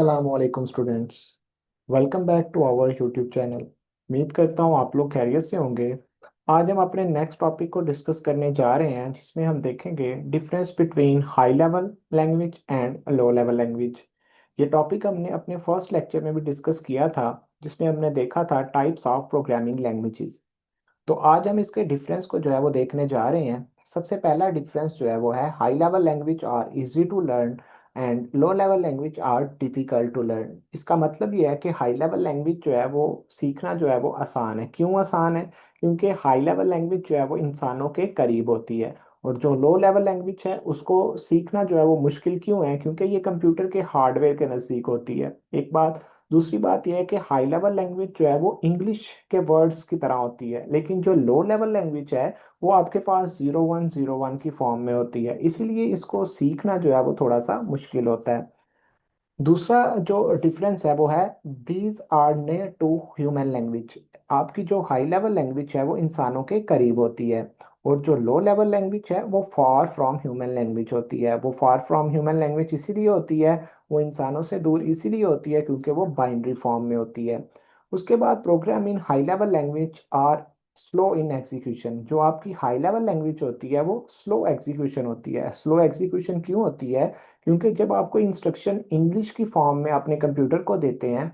असलकुम students. Welcome back to our YouTube channel. उम्मीद करता हूँ आप लोग खैरियत से होंगे। आज हम अपने नेक्स्ट टॉपिक को डिस्कस करने जा रहे हैं, जिसमें हम देखेंगे difference between high level language and low level language. ये टॉपिक हमने अपने फर्स्ट लेक्चर में भी डिस्कस किया था, जिसमें हमने देखा था टाइप्स ऑफ प्रोग्रामिंग लैंग्वेजेस। तो आज हम इसके डिफरेंस को जो है वो देखने जा रहे हैं। सबसे पहला डिफरेंस जो है वो है high level language are easy to learn and low level language are difficult to learn. इसका मतलब ये है कि हाई लेवल लैंग्वेज जो है वो सीखना जो है वो आसान है। क्यों आसान है? क्योंकि हाई लेवल लैंग्वेज जो है वो इंसानों के करीब होती है, और जो लो लेवल लैंग्वेज है उसको सीखना जो है वो मुश्किल क्यों है? क्योंकि ये कंप्यूटर के हार्डवेयर के नज़दीक होती है, एक बात। दूसरी बात यह है कि हाई लेवल लैंग्वेज जो है वो इंग्लिश के वर्ड्स की तरह होती है, लेकिन जो लो लेवल लैंग्वेज है वो आपके पास 0101 की फॉर्म में होती है, इसीलिए इसको सीखना जो है वो थोड़ा सा मुश्किल होता है। दूसरा जो डिफरेंस है वो है these are near to human language. आपकी जो हाई लेवल लैंग्वेज है वो इंसानों के करीब होती है, और जो लो लेवल लैंग्वेज है वो फार फ्रॉम ह्यूमन लैंग्वेज होती है। वो फार फ्रॉम ह्यूमन लैंग्वेज इसीलिए होती है, वो इंसानों से दूर इसीलिए होती है क्योंकि वो बाइनरी फॉर्म में होती है। उसके बाद program in high level language are slow in execution. जो आपकी हाई लेवल लैंग्वेज होती है वो स्लो एग्जीक्यूशन होती है। स्लो एग्जीक्यूशन क्यों होती है? क्योंकि जब आपको इंस्ट्रक्शन इंग्लिश की फॉर्म में अपने कंप्यूटर को देते हैं,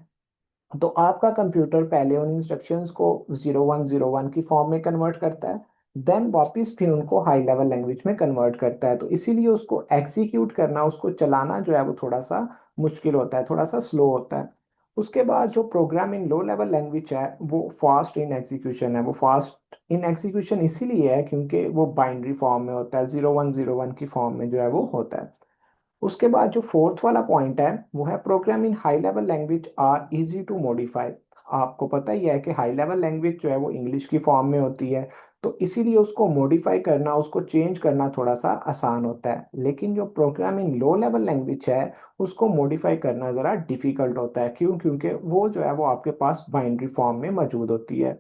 तो आपका कंप्यूटर पहले उन इंस्ट्रक्शंस को 0101 की फॉर्म में कन्वर्ट करता है, देन वापस फिर उनको हाई लेवल लैंग्वेज में कन्वर्ट करता है। तो इसीलिए उसको एग्जीक्यूट करना, उसको चलाना जो है वो थोड़ा सा मुश्किल होता है, थोड़ा सा स्लो होता है। उसके बाद जो प्रोग्रामिंग लो लेवल लैंग्वेज है वो फास्ट इन एग्जीक्यूशन है। वो फास्ट इन एग्जीक्यूशन इसीलिए है क्योंकि वो बाइनरी फॉर्म में होता है, 0101 की फॉर्म में जो है वो होता है। उसके बाद जो फोर्थ वाला पॉइंट है वो है program in high level language are easy to modify. आपको पता ही है कि हाई लेवल लैंग्वेज जो है वो इंग्लिश की फॉर्म में होती है, तो इसीलिए उसको मॉडिफाई करना, उसको चेंज करना थोड़ा सा आसान होता है। लेकिन जो प्रोग्राम इन लो लेवल लैंग्वेज है उसको मॉडिफाई करना ज़रा डिफिकल्ट होता है। क्यों? क्योंकि वो जो है वो आपके पास बाइनरी फॉर्म में मौजूद होती है।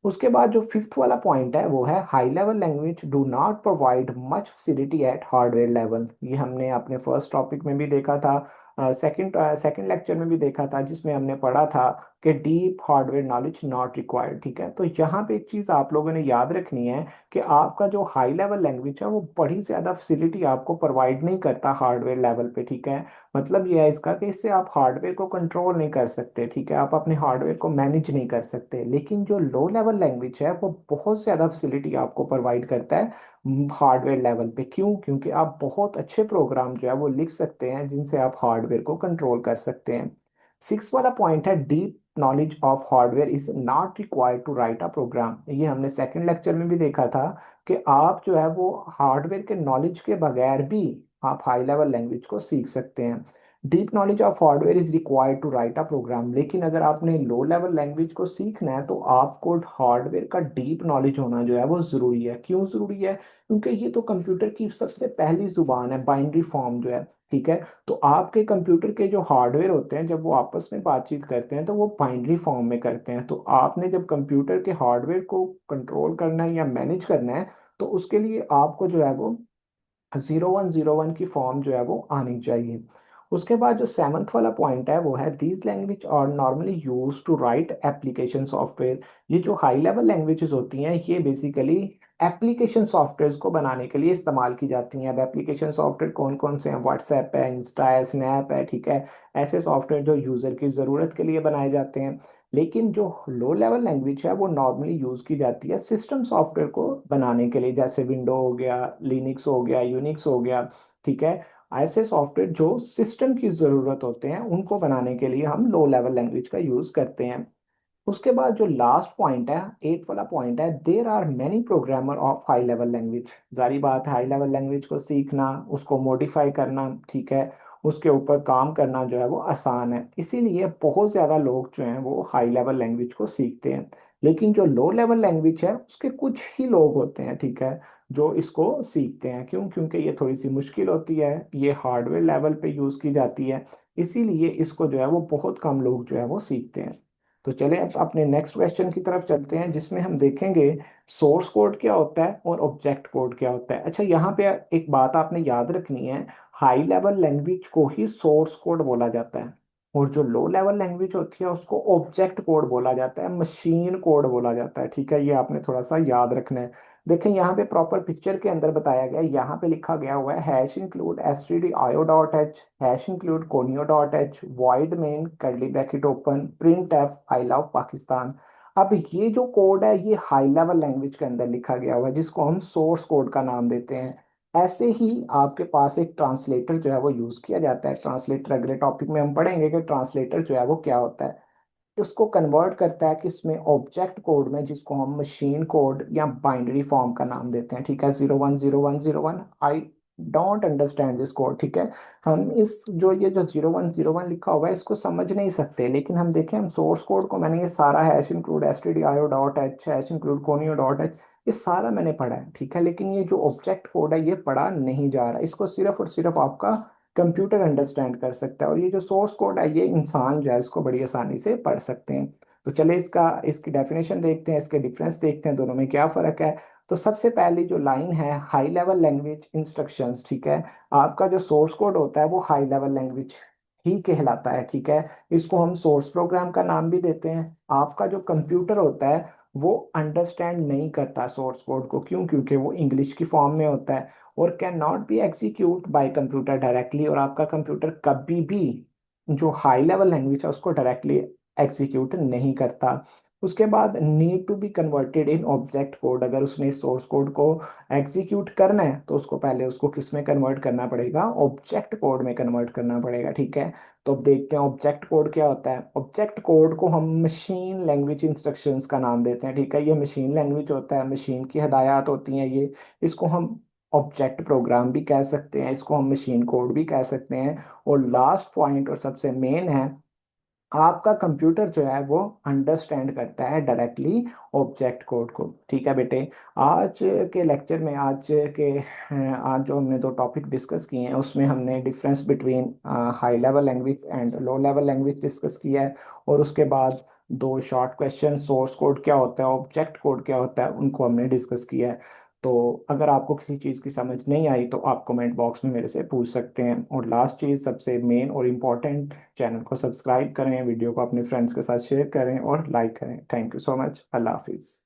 उसके बाद जो फिफ्थ वाला पॉइंट है वो है high level language do not provide much facility eight hardware level. ये हमने अपने फर्स्ट टॉपिक में भी देखा था, सेकंड लेक्चर में भी देखा था, जिसमें हमने पढ़ा था कि deep hardware knowledge not required. ठीक है, तो यहाँ पे एक चीज़ आप लोगों ने याद रखनी है कि आपका जो हाई लेवल लैंग्वेज है वो बड़ी ज़्यादा फैसिलिटी आपको प्रोवाइड नहीं करता हार्डवेयर लेवल पे। ठीक है, मतलब ये है इसका कि इससे आप हार्डवेयर को कंट्रोल नहीं कर सकते। ठीक है, आप अपने हार्डवेयर को मैनेज नहीं कर सकते। लेकिन जो लो लेवल लैंग्वेज है वो बहुत ज़्यादा फैसिलिटी आपको प्रोवाइड करता है हार्डवेयर लेवल पे। क्यों? क्योंकि आप बहुत अच्छे प्रोग्राम जो है वो लिख सकते हैं जिनसे आप हार्डवेयर को कंट्रोल कर सकते हैं। सिक्स वाला पॉइंट है deep knowledge of hardware is not required to write a program. ये हमने सेकंड लेक्चर में भी देखा था कि आप जो है वो हार्डवेयर के नॉलेज के बगैर भी आप हाई लेवल लैंग्वेज को सीख सकते हैं। Deep knowledge of hardware is required to write a program. लेकिन अगर आपने लो लेवल लैंग्वेज को सीखना है तो आपको हार्डवेयर का डीप नॉलेज होना जो है वो ज़रूरी है। क्यों ज़रूरी है? क्योंकि ये तो कंप्यूटर की सबसे पहली जुबान है, बाइनरी फॉर्म जो है। ठीक है, तो आपके कंप्यूटर के जो हार्डवेयर होते हैं जब वो आपस में बातचीत करते हैं तो वो बाइनरी फॉर्म में करते हैं। तो आपने जब कंप्यूटर के हार्डवेयर को कंट्रोल करना है या मैनेज करना है, तो उसके लिए आपको जो है वो 0101 की फॉर्म जो है वो आनी चाहिए। उसके बाद जो सेवन्थ वाला पॉइंट है वो है these language are normally use to write application software. ये जो हाई लेवल लैंग्वेजेस होती हैं ये बेसिकली एप्लीकेशन सॉफ्टवेयर को बनाने के लिए इस्तेमाल की जाती हैं। अब एप्लीकेशन सॉफ्टवेयर कौन कौन से हैं? व्हाट्सएप है, इंस्टा है, स्नैप है। ठीक है, ऐसे सॉफ्टवेयर जो यूज़र की ज़रूरत के लिए बनाए जाते हैं। लेकिन जो लो लेवल लैंग्वेज है वो नॉर्मली यूज की जाती है सिस्टम सॉफ्टवेयर को बनाने के लिए, जैसे विंडो हो गया, लिनक्स हो गया, यूनिक्स हो गया। ठीक है, ऐसे सॉफ्टवेयर जो सिस्टम की जरूरत होते हैं उनको बनाने के लिए हम लो लेवल लैंग्वेज का यूज करते हैं। उसके बाद जो लास्ट पॉइंट है, एट वाला पॉइंट है, there are many programmer of high level language. जारी बात है, हाई लेवल लैंग्वेज को सीखना, उसको मॉडिफाई करना, ठीक है, उसके ऊपर काम करना जो है वो आसान है। इसीलिए बहुत ज़्यादा लोग जो हैं वो हाई लेवल लैंग्वेज को सीखते हैं। लेकिन जो लो लेवल लैंग्वेज है उसके कुछ ही लोग होते हैं, ठीक है, जो इसको सीखते हैं। क्यों? क्योंकि ये थोड़ी सी मुश्किल होती है, ये हार्डवेयर लेवल पे यूज़ की जाती है, इसीलिए इसको जो है वो बहुत कम लोग जो है वो सीखते हैं। तो चले अब अपने नेक्स्ट क्वेश्चन की तरफ चलते हैं, जिसमें हम देखेंगे सोर्स कोड क्या होता है और ऑब्जेक्ट कोड क्या होता है। अच्छा, यहाँ पे एक बात आपने याद रखनी है, हाई लेवल लैंग्वेज को ही सोर्स कोड बोला जाता है। और जो लो लेवल लैंग्वेज होती है उसको ऑब्जेक्ट कोड बोला जाता है, मशीन कोड बोला जाता है। ठीक है, ये आपने थोड़ा सा याद रखना है। देखें यहाँ पे प्रॉपर पिक्चर के अंदर बताया गया है, यहाँ पे लिखा गया हुआ है hash include S T D IO dot H, hash include conio dot H, void main curly bracket open print F I love Pakistan. अब ये जो कोड है ये हाई लेवल लैंग्वेज के अंदर लिखा गया हुआ है, जिसको हम सोर्स कोड का नाम देते हैं। ऐसे ही आपके पास एक ट्रांसलेटर जो है वो यूज किया जाता है। ट्रांसलेटर अगले टॉपिक में हम पढ़ेंगे कि ट्रांसलेटर जो है वो क्या होता है। उसको कन्वर्ट करता है किसमें, ऑब्जेक्ट कोड में, जिसको हम मशीन कोड या बाइनरी फॉर्म का नाम देते हैं। ठीक है, 010101, I don't understand this code. ठीक है, हम इस जो ये जो 0101 लिखा हुआ है इसको समझ नहीं सकते, लेकिन हम देखें, हम सोर्स कोड को, मैंने ये सारा hash include S T D I O dot H, hash include conio dot H, ये सारा मैंने पढ़ा है। ठीक है, लेकिन ये जो ऑब्जेक्ट कोड है ये पढ़ा नहीं जा रहा, इसको सिर्फ और सिर्फ आपका कंप्यूटर अंडरस्टैंड कर सकता है। और ये जो सोर्स कोड है ये इंसान जो है इसको बड़ी आसानी से पढ़ सकते हैं। तो चले इसकी डेफिनेशन देखते हैं, इसके डिफरेंस देखते हैं, दोनों में क्या फर्क है। तो सबसे पहली जो लाइन है, हाई लेवल लैंग्वेज इंस्ट्रक्शंस। ठीक है, आपका जो सोर्स कोड होता है वो हाई लेवल लैंग्वेज ही कहलाता है। ठीक है, इसको हम सोर्स प्रोग्राम का नाम भी देते हैं। आपका जो कंप्यूटर होता है वो अंडरस्टैंड नहीं करता सोर्स कोड को, क्यों? क्योंकि वो इंग्लिश की फॉर्म में होता है और can not be execute bye computer directly. और आपका कंप्यूटर कभी भी जो हाई लेवल लैंग्वेज है उसको डायरेक्टली एग्जीक्यूट नहीं करता। उसके बाद need to be converted in object code, अगर उसने सोर्स कोड को एग्जीक्यूट करना है तो उसको पहले उसको किस में कन्वर्ट करना पड़ेगा, ऑब्जेक्ट कोड में कन्वर्ट करना पड़ेगा। ठीक है, तो अब देखते हैं ऑब्जेक्ट कोड क्या होता है। ऑब्जेक्ट कोड को हम मशीन लैंग्वेज इंस्ट्रक्शंस का नाम देते हैं। ठीक है, ये मशीन लैंग्वेज होता है, मशीन की हदायत होती हैं ये। इसको हम ऑब्जेक्ट प्रोग्राम भी कह सकते हैं, इसको हम मशीन कोड भी कह सकते हैं। और लास्ट पॉइंट और सबसे मेन है, आपका कंप्यूटर जो है वो अंडरस्टैंड करता है डायरेक्टली ऑब्जेक्ट कोड को। ठीक है बेटे, आज के लेक्चर में, आज जो हमने दो टॉपिक डिस्कस किए हैं उसमें हमने difference between high level language and low level language discuss किया है। और उसके बाद दो शॉर्ट क्वेश्चन, सोर्स कोड क्या होता है, ऑब्जेक्ट कोड क्या होता है, उनको हमने डिस्कस किया है। तो अगर आपको किसी चीज़ की समझ नहीं आई तो आप कमेंट बॉक्स में मेरे से पूछ सकते हैं। और लास्ट चीज़ सबसे मेन और इम्पॉर्टेंट, चैनल को सब्सक्राइब करें, वीडियो को अपने फ्रेंड्स के साथ शेयर करें और लाइक करें। Thank you so much. Allah हाफिज़।